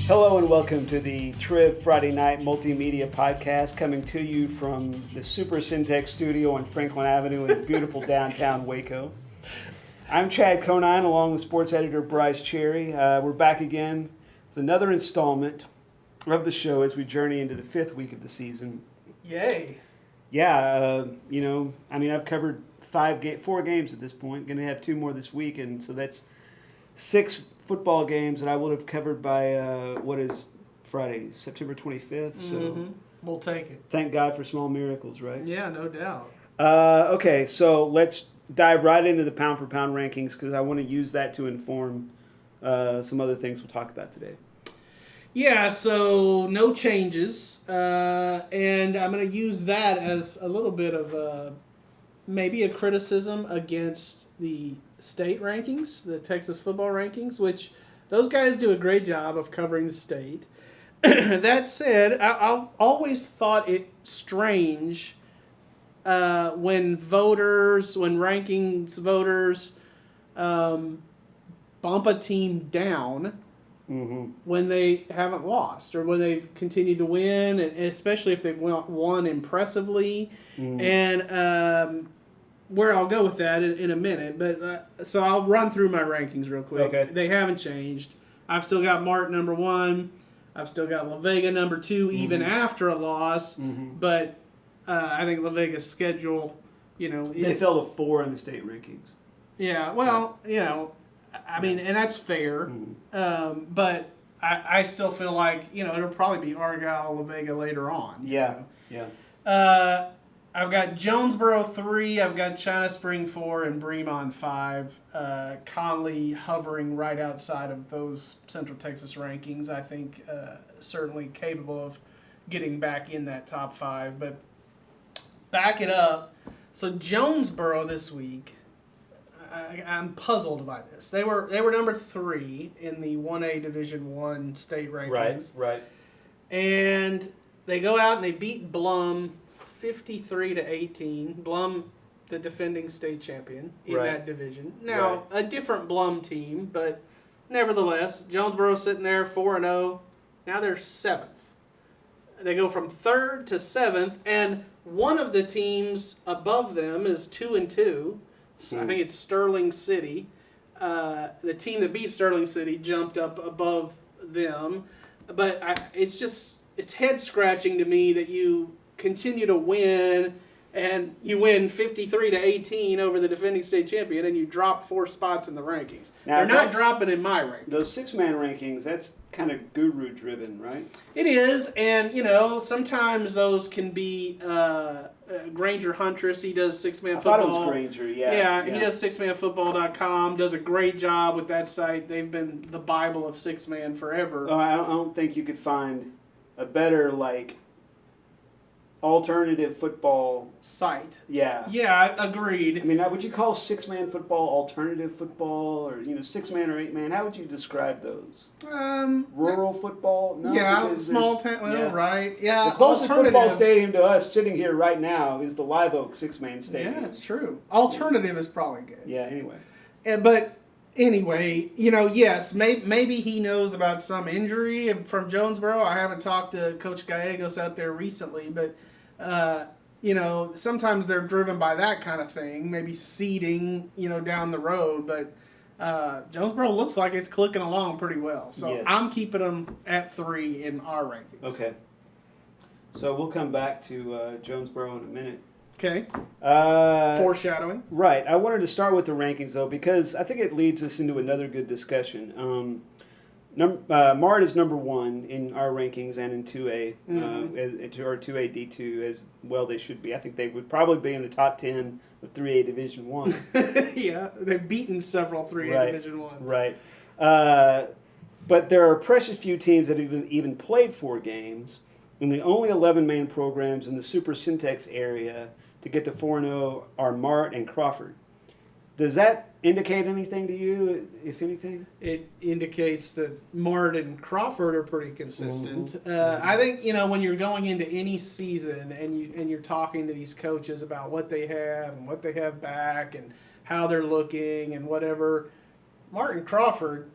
Hello and welcome to the Trib Friday Night Multimedia Podcast, coming to you from the Super Centex studio on Franklin Avenue in beautiful downtown Waco. I'm Chad Conine, along with sports editor Brice Cherry. We're back again with another installment of the show as we journey into the fifth week of the season. Yay! Yeah, I've covered 4 games at this point. Going to have 2 more this week, and so that's 6 football games that I would have covered by, what is Friday, September 25th. So We'll take it. Thank God for small miracles, right? Yeah, no doubt. Okay, so let's dive right into the pound-for-pound rankings because I want to use that to inform some other things we'll talk about today. Yeah, so no changes, and I'm going to use that as a little bit of maybe a criticism against the state rankings, the Texas football rankings, which those guys do a great job of covering the state. That said, I always thought it strange when rankings voters bump a team down when they haven't lost or when they've continued to win, and especially if they've won impressively. And where I'll go with that in a minute, but so I'll run through my rankings real quick. Okay. They haven't changed. I've still got Mart number 1. I've still got La Vega number 2, even after a loss. But I think La Vega's schedule, They fell to 4 in the state rankings. Yeah, well, I mean, and that's fair. But I still feel like, it'll probably be Argyle, La Vega later on. Yeah. I've got Jonesboro 3, I've got China Spring 4, and Bremond 5. Conley hovering right outside of those Central Texas rankings. I think certainly capable of getting back in that top 5. But back it up. So Jonesboro this week, I'm puzzled by this. They were number 3 in the 1A Division 1 state rankings. Right. And they go out and they beat Blum 53-18. Blum, the defending state champion in that division. Now, a different Blum team, but nevertheless, Jonesboro sitting there 4-0. Now they're 7th. They go from 3rd to 7th, and one of the teams above them is 2-2. So I think it's Sterling City. The team that beat Sterling City jumped up above them. But it's head-scratching to me that you continue to win, and you win 53-18 over the defending state champion, and you drop 4 spots in the rankings. Now, they're not dropping in my rankings. Those 6-man rankings, that's kind of guru-driven, right? It is, and, sometimes those can be Granger Huntress. He does 6-man football. I thought it was Granger, yeah. He does 6manfootball.com, does a great job with that site. They've been the Bible of 6-man forever. I don't think you could find a better, alternative football site. Yeah, agreed. I mean, would you call 6-man football alternative football, or 6-man or 8-man? How would you describe those? Rural football? No, small town. Right? Yeah. The closest football stadium to us, sitting here right now, is the Live Oak 6-man stadium. Yeah, that's true. Alternative is probably good. Yeah. Anyway. But anyway, yes, maybe he knows about some injury from Jonesboro. I haven't talked to Coach Gallegos out there recently, but sometimes they're driven by that kind of thing, maybe seeding, down the road. But Jonesboro looks like it's clicking along pretty well. So yes. I'm keeping them at 3 in our rankings. Okay. So we'll come back to Jonesboro in a minute. Okay. Foreshadowing. Right. I wanted to start with the rankings, though, because I think it leads us into another good discussion. Mart is number 1 in our rankings and in 2A, or 2A D2 as well they should be. I think they would probably be in the top 10 of 3A Division 1. Yeah, they've beaten several 3A Division 1s. Right. But there are precious few teams that have even played 4 games, and the only 11-man programs in the Super Centex area to get to 4-0 are Mart and Crawford. Does that indicate anything to you, if anything? It indicates that Mart and Crawford are pretty consistent. I think, when you're going into any season and you're talking to these coaches about what they have and what they have back and how they're looking and whatever, Mart and Crawford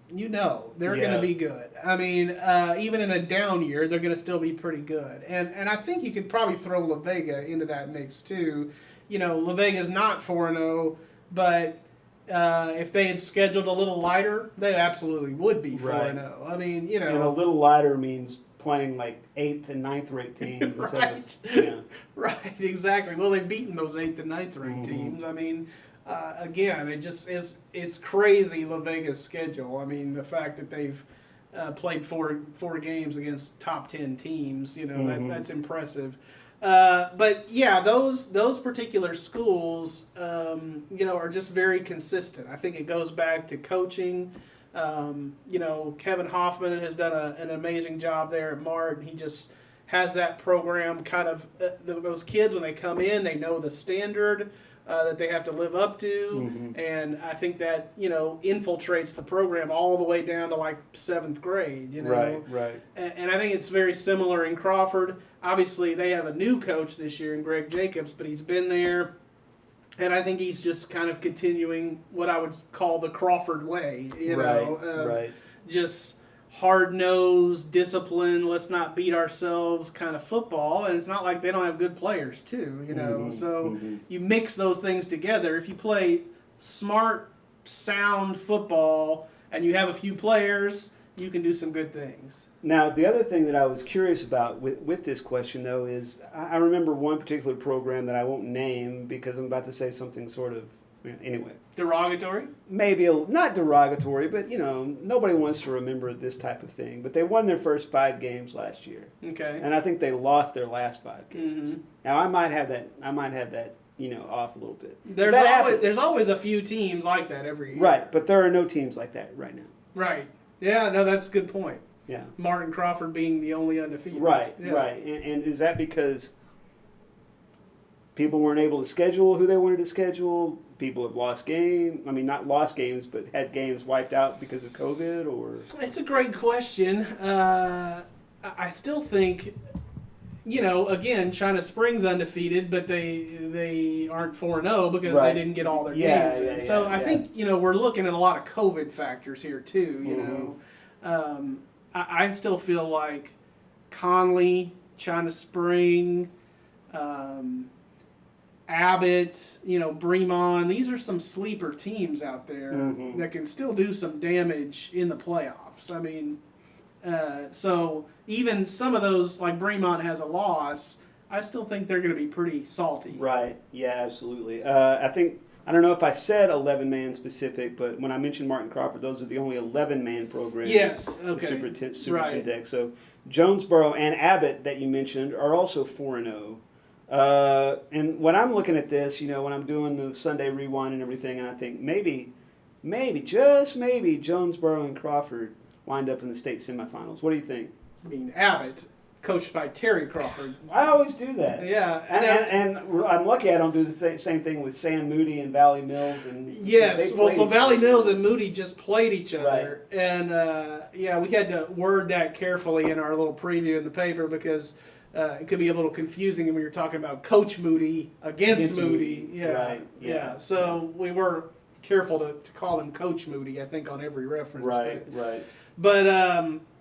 they're going to be good. I mean, even in a down year, they're going to still be pretty good. And I think you could probably throw La Vega into that mix too. La Vega's not 4-0, but if they had scheduled a little lighter, they absolutely would be 4-0. I mean, And a little lighter means playing like 8th and 9th ranked teams. Right. Right, exactly. Well, they've beaten those 8th and 9th ranked teams. I mean, again, it just is. It's crazy, La Vega's schedule. I mean, the fact that they've played four games against top 10 teams, that's impressive. But yeah, those particular schools, are just very consistent. I think it goes back to coaching. Kevin Hoffman has done an amazing job there at Mart. He just has that program kind of those kids when they come in, they know the standard that they have to live up to, and I think that infiltrates the program all the way down to like 7th grade. Right. And I think it's very similar in Crawford. Obviously, they have a new coach this year in Greg Jacobs, but he's been there, and I think he's just kind of continuing what I would call the Crawford way. Right. Just hard-nosed, discipline, let's not beat ourselves kind of football. And it's not like they don't have good players too, So you mix those things together. If you play smart, sound football and you have a few players, you can do some good things. Now, the other thing that I was curious about with this question, though, is I remember one particular program that I won't name because I'm about to say something sort of, anyway. Derogatory? Maybe not derogatory, but nobody wants to remember this type of thing. But they won their first 5 games last year. Okay. And I think they lost their last 5 games. Now I might have that off a little bit. There's always a few teams like that every year. Right, but there are no teams like that right now. Right. Yeah, no, that's a good point. Yeah. Mart and Crawford being the only undefeated. Right. And is that because people weren't able to schedule who they wanted to schedule? People have lost games. I mean, not lost games, but had games wiped out because of COVID, or? It's a great question. I still think, again, China Springs undefeated, but they aren't 4-0 because they didn't get all their games in. So I think, we're looking at a lot of COVID factors here too, I still feel like Conley, China Spring, Abbott, Bremond, these are some sleeper teams out there that can still do some damage in the playoffs. I mean, so even some of those, like Bremond has a loss, I still think they're going to be pretty salty. Right. Yeah, absolutely. I don't know if I said 11-man specific, but when I mentioned Mart and Crawford, those are the only 11-man programs. Yes, okay. Super Centex. So Jonesboro and Abbott that you mentioned are also 4-0. And when I'm looking at this, when I'm doing the Sunday rewind and everything, and I think maybe, just maybe, Jonesboro and Crawford wind up in the state semifinals. What do you think? I mean, Abbott, coached by Terry Crawford. I always do that. Yeah. And I'm lucky I don't do the same thing with Sam Moody and Valley Mills. Yes. Well, so Valley Mills and Moody just played each other. Right. And, we had to word that carefully in our little preview in the paper because it could be a little confusing when you're talking about Coach Moody against Moody. Yeah. Right. Yeah. So we were careful to call him Coach Moody, I think, on every reference. Right. But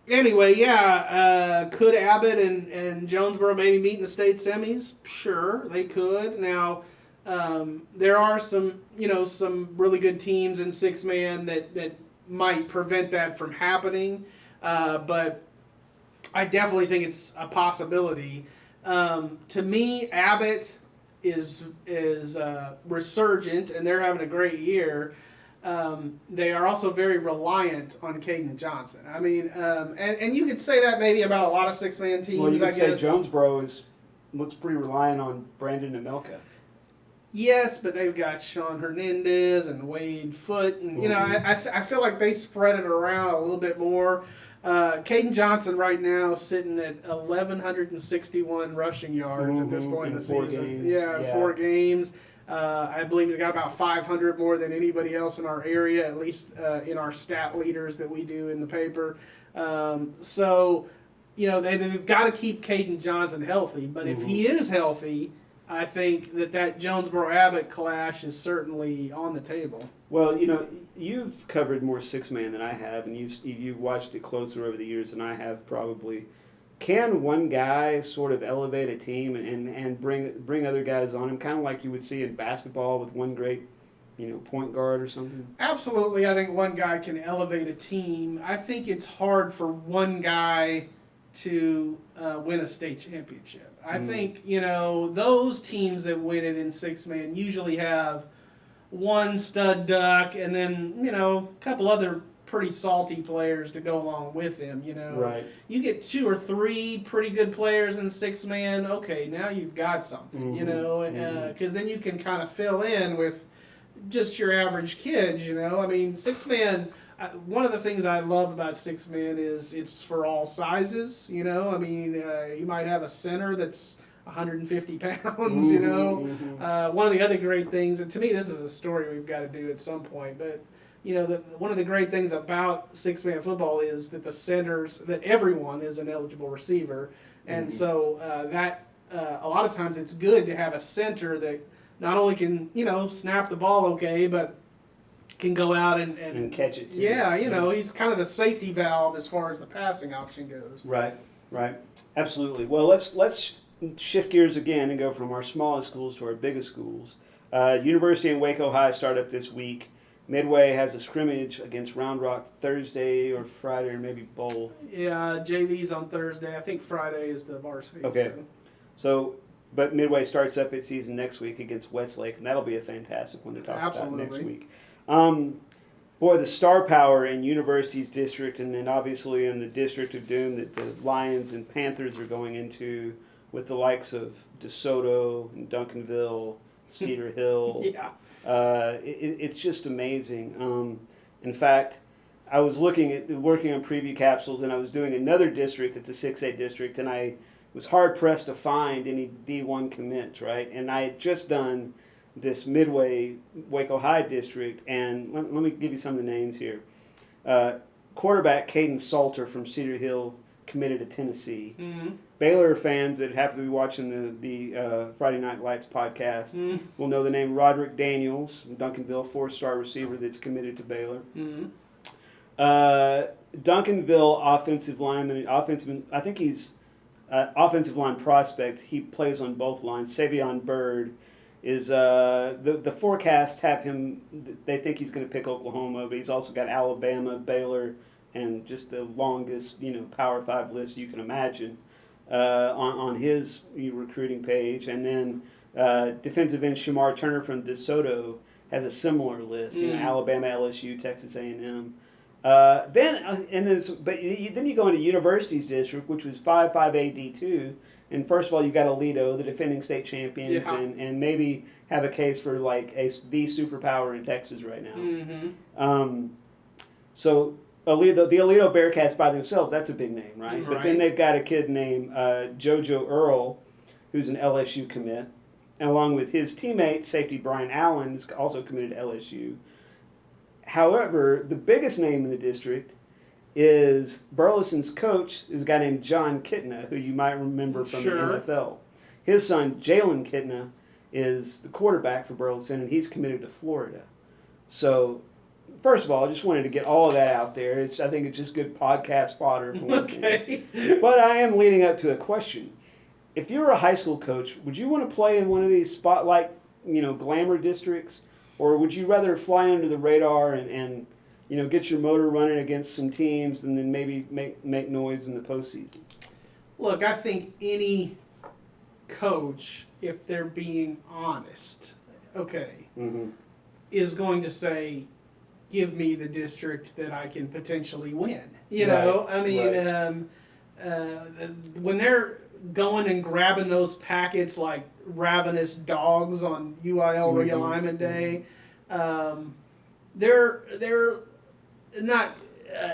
anyway, could Abbott and Jonesboro maybe meet in the state semis? Sure, they could. Now, there are some really good teams in 6-man that might prevent that from happening, but I definitely think it's a possibility. To me, Abbott is resurgent, and they're having a great year. They are also very reliant on Caden Johnson. I mean, and you could say that maybe about a lot of 6-man teams. Well, you could say Jonesboro looks pretty reliant on Brandon Amelka. Yes, but they've got Sean Hernandez and Wade Foote, and I feel like they spread it around a little bit more. Caden Johnson right now is sitting at 1,161 rushing yards at this point in the season. Games. 4 games. I believe he's got about 500 more than anybody else in our area, at least in our stat leaders that we do in the paper. So, they've got to keep Caden Johnson healthy. But if he is healthy, I think that Jonesboro-Abbott clash is certainly on the table. Well, you've covered more six-man than I have, and you've watched it closer over the years than I have probably. Can one guy sort of elevate a team and bring other guys on him, kind of like you would see in basketball with one great, point guard or something? Absolutely, I think one guy can elevate a team. I think it's hard for one guy to win a state championship. I think, those teams that win it in six-man usually have one stud duck and then, a couple other pretty salty players to go along with him, Right. You get 2 or 3 pretty good players in six-man, okay, now you've got something, because then you can kind of fill in with just your average kids, I mean, six-man, one of the things I love about six-man is it's for all sizes, I mean, you might have a center that's 150 pounds, one of the other great things, and to me this is a story we've got to do at some point, but one of the great things about six-man football is that the centers, that everyone is an eligible receiver. And so a lot of times it's good to have a center that not only can, snap the ball okay, but can go out and catch it too. Yeah, he's kind of the safety valve as far as the passing option goes. Right. Absolutely. Well, let's shift gears again and go from our smallest schools to our biggest schools. University and Waco High start up this week. Midway has a scrimmage against Round Rock Thursday or Friday or maybe both. Yeah, JV's on Thursday. I think Friday is the varsity. Okay. But Midway starts up its season next week against Westlake, and that'll be a fantastic one to talk about next week. Boy, the star power in University's district, and then obviously in the District of Doom that the Lions and Panthers are going into with the likes of DeSoto and Duncanville, Cedar Hill. Yeah. It's just amazing. In fact, I was working on preview capsules, and I was doing another district that's a 6A district, and I was hard-pressed to find any D1 commits, right? And I had just done this Midway Waco High district, and let me give you some of the names here. Quarterback Caden Salter from Cedar Hill committed to Tennessee. Mm-hmm. Baylor fans that happen to be watching the Friday Night Lights podcast will know the name Roderick Daniels from Duncanville, 4-star receiver that's committed to Baylor. Mm-hmm. Duncanville offensive lineman, I think he's offensive line prospect. He plays on both lines. Savion Bird is the forecasts have him. They think he's going to pick Oklahoma, but he's also got Alabama, Baylor, and just the longest Power 5 list you can imagine. On his recruiting page, and then defensive end Shamar Turner from DeSoto has a similar list. Alabama, LSU, Texas A&M. Then you go into University's district, which was 5A D2, and first of all you got Aledo, the defending state champions, and maybe have a case for like the superpower in Texas right now. So. The Aledo Bearcats by themselves, that's a big name, right? But then they've got a kid named JoJo Earl, who's an LSU commit, and along with his teammate, safety Brian Allen, is also committed to LSU. However, the biggest name in the district is Burleson's coach is a guy named John Kitna, who you might remember from the NFL. His son, Jalen Kitna, is the quarterback for Burleson, and he's committed to Florida. So... First of all, I just wanted to get all of that out there. I think it's just good podcast fodder for one thing. But I am leading up to a question. If you were a high school coach, would you want to play in one of these spotlight, glamour districts? Or would you rather fly under the radar and get your motor running against some teams and then maybe make noise in the postseason? Look, I think any coach, if they're being honest, is going to say, give me the district that I can potentially win. I mean, when they're going and grabbing those packets like ravenous dogs on UIL realignment day, they're not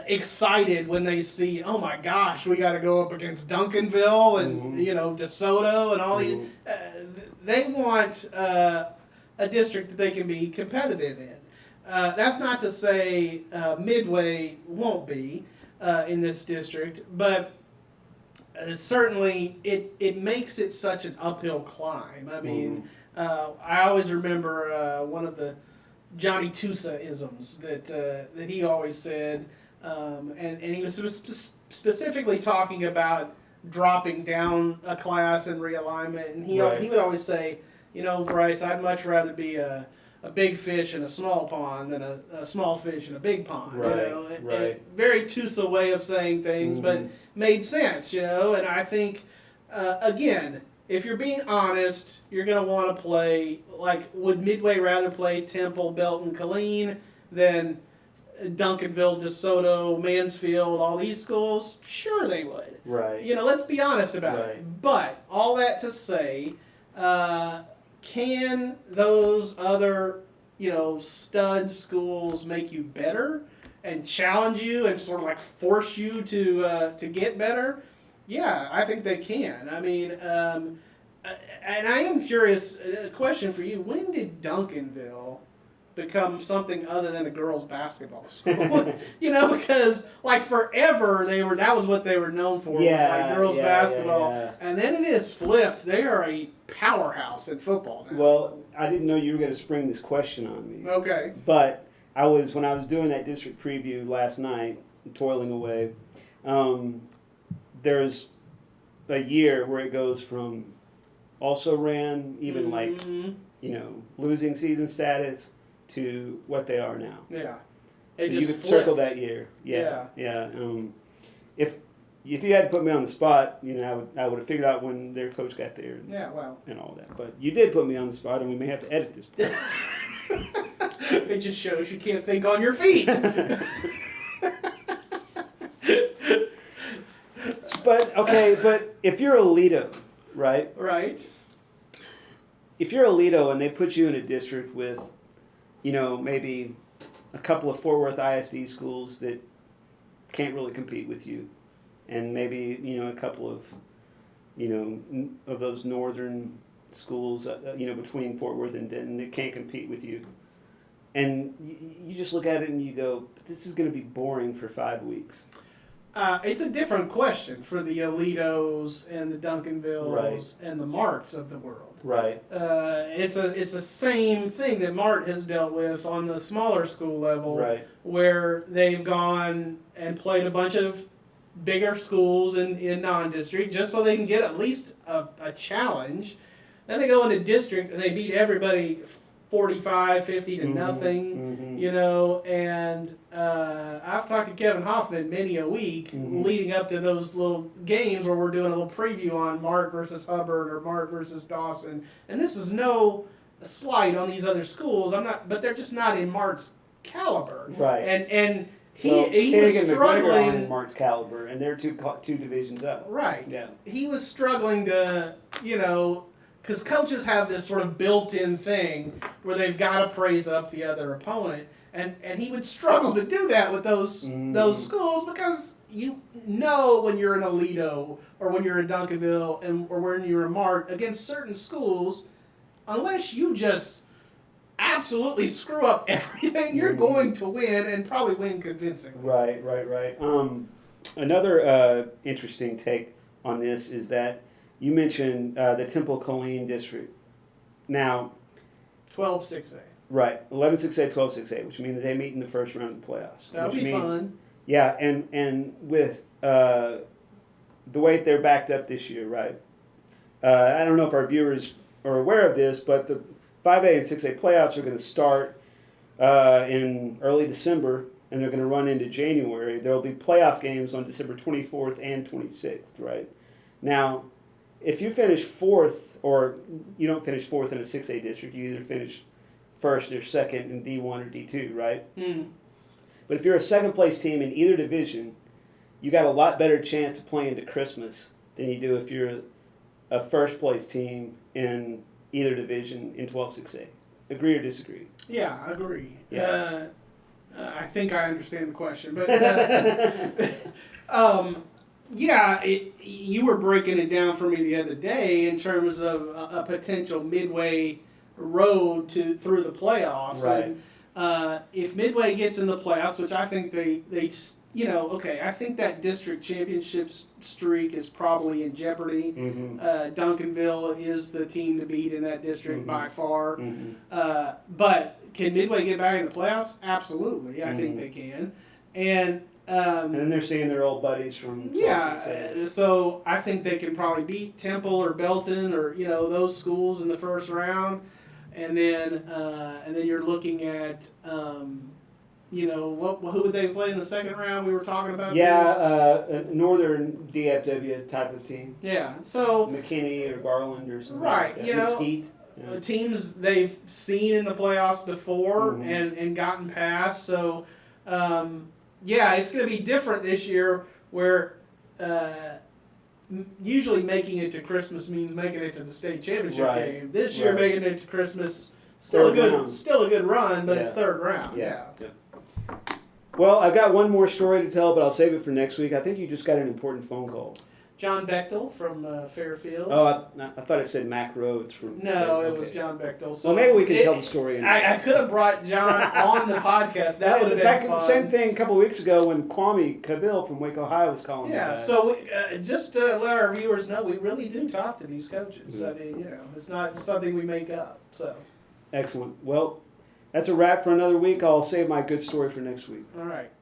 excited when they see, oh my gosh, we got to go up against Duncanville and DeSoto and all these. They want a district that they can be competitive in. That's not to say Midway won't be in this district, but certainly it makes it such an uphill climb. I mean, I always remember one of the Johnny Tusa-isms that he always said, and he was specifically talking about dropping down a class and realignment, and he would always say, Brice, I'd much rather be a big fish in a small pond than a small fish in a big pond. Very Tusa way of saying things, but made sense, and I think, again, if you're being honest, you're going to want to play, would Midway rather play Temple, Belton, Conine than Duncanville, DeSoto, Mansfield, all these schools? Sure they would. Right. Let's be honest about it. But all that to say, can those other, stud schools make you better and challenge you and sort of force you to get better? Yeah, I think they can. I mean, and I am curious, a question for you, when did Duncanville become something other than a girls' basketball school? Because forever that was what they were known for, was girls' basketball. And then it is flipped. They are a powerhouse in football now. Well, I didn't know you were going to spring this question on me. Okay. But when I was doing that district preview last night, toiling away, there's a year where it goes from also ran, even losing season status, to what they are now. Yeah. So you could circle that year. Yeah. If you had to put me on the spot, I would have figured out when their coach got there. And all that. But you did put me on the spot, and we may have to edit this part. It just shows you can't think on your feet. But if you're Alito, right? Right. If you're Alito and they put you in a district with, maybe a couple of Fort Worth ISD schools that can't really compete with you, and maybe, a couple of, of those northern schools, between Fort Worth and Denton that can't compete with you. And you just look at it and you go, this is going to be boring for 5 weeks. It's a different question for the Alitos and the Duncanvilles and the Marts of the world. Right. It's the same thing that Mart has dealt with on the smaller school level, right, where they've gone and played a bunch of bigger schools in non-district just so they can get at least a challenge. Then they go into district and they beat everybody 45, 50 to nothing, and I've talked to Kevin Hoffman many a week leading up to those little games where we're doing a little preview on Mart versus Hubbard or Mart versus Dawson, and this is no slight on these other schools. But they're just not in Mart's caliber, right? And he was struggling in Mart's caliber, and they're two divisions up, right? Yeah, he was struggling to because coaches have this sort of built-in thing where they've got to praise up the other opponent, and he would struggle to do that with those schools, because when you're an Alito or when you're a Duncanville or when you're a Mart against certain schools, unless you just absolutely screw up everything, you're going to win, and probably win convincingly. Right. Another interesting take on this is that you mentioned the Temple Conine district. Now, 12-6A. Right, 11-6A, 12-6A, which means they meet in the first round of the playoffs. That'll be fun. Yeah, and with the way they're backed up this year, right? I don't know if our viewers are aware of this, but the 5A and 6A playoffs are going to start in early December, and they're going to run into January. There will be playoff games on December 24th and 26th, right? Now, if you finish fourth, or you don't finish fourth in a 6A district, you either finish first or second in D1 or D2, right? But if you're a second-place team in either division, you got a lot better chance of playing to Christmas than you do if you're a first-place team in either division in 12-6A. Agree or disagree? Yeah, I agree. Yeah. I think I understand the question, but you were breaking it down for me the other day in terms of a potential Midway road through the playoffs. Right. And If Midway gets in the playoffs, which I think they just, I think that district championship streak is probably in jeopardy. Duncanville is the team to beat in that district by far. But can Midway get back in the playoffs? Absolutely, I think they can. And then they're seeing their old buddies from so I think they can probably beat Temple or Belton or those schools in the first round, and then you're looking at who would they play in the second round? We were talking about Northern DFW type of team. Yeah, so McKinney or Garland or something. Right, like that. Mesquite. Teams they've seen in the playoffs before and gotten past. So. It's going to be different this year where usually making it to Christmas means making it to the state championship game. This year making it to Christmas, still a good run, but it's third round. Yeah. Well, I've got one more story to tell, but I'll save it for next week. I think you just got an important phone call. John Bechtel from Fairfield. Oh, I thought it said Mac Rhodes from. No, it was John Bechtel. So well, maybe we can tell the story. I could have brought John on the podcast. That would have been fun. Same thing a couple of weeks ago when Kwame Cavill from Waco High was calling. Yeah, so just to let our viewers know, we really do talk to these coaches. I mean, it's not something we make up. So. Excellent. Well, that's a wrap for another week. I'll save my good story for next week. All right.